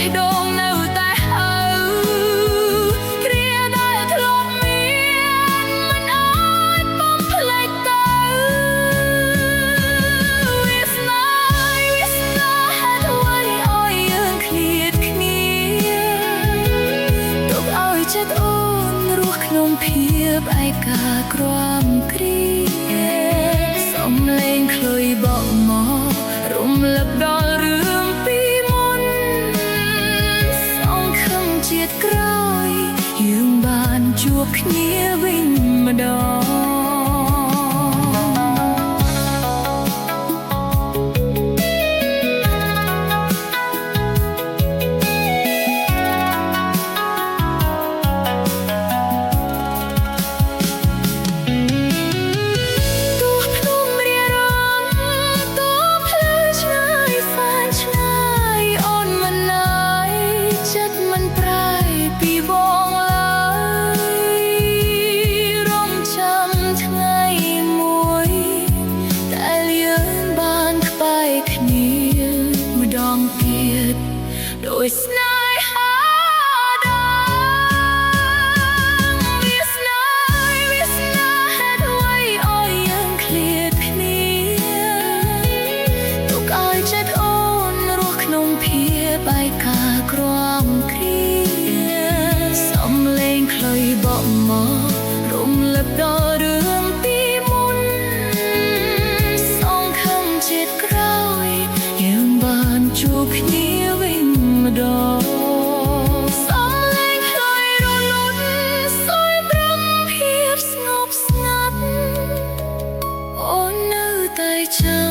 ះដូងនៅតែហៅគ្រាដែលធ្លាប់មានមិនអាចបំភ្លេចទៅវាសនាហេតុអ្វីឲ្យយើងឃ្លាតគ្នាទុកឲ្យចិត្តអូនរស់ក្នុងភាពឯកាក្រំគ្រីសំឡេងខ្លុយបក់មករំលឹកដល់រឿងពីមុនសង្ឃឹមជាតិក្រោយយើងបានជួបគ្នាវិញម្ដងដោយស្នេហាដាវាសនាហេតុអ្វីឲ្យយើងឃ្លាតគ្នាទុកឲ្យចិត្តអូនរស់ក្នុងភាពឯកាក្រំគ្រីសំឡេងខ្លុយបក់មករំលឹកដល់រឿងពីមុនសង្ឃឹមជាតិក្រោយយើងបានជួបគ្នាវិញម្ដងសំឡេងខ្លុយរលត់សយប្រឹងភាពស្ងប់ស្ងាត់អូននៅតែចាំ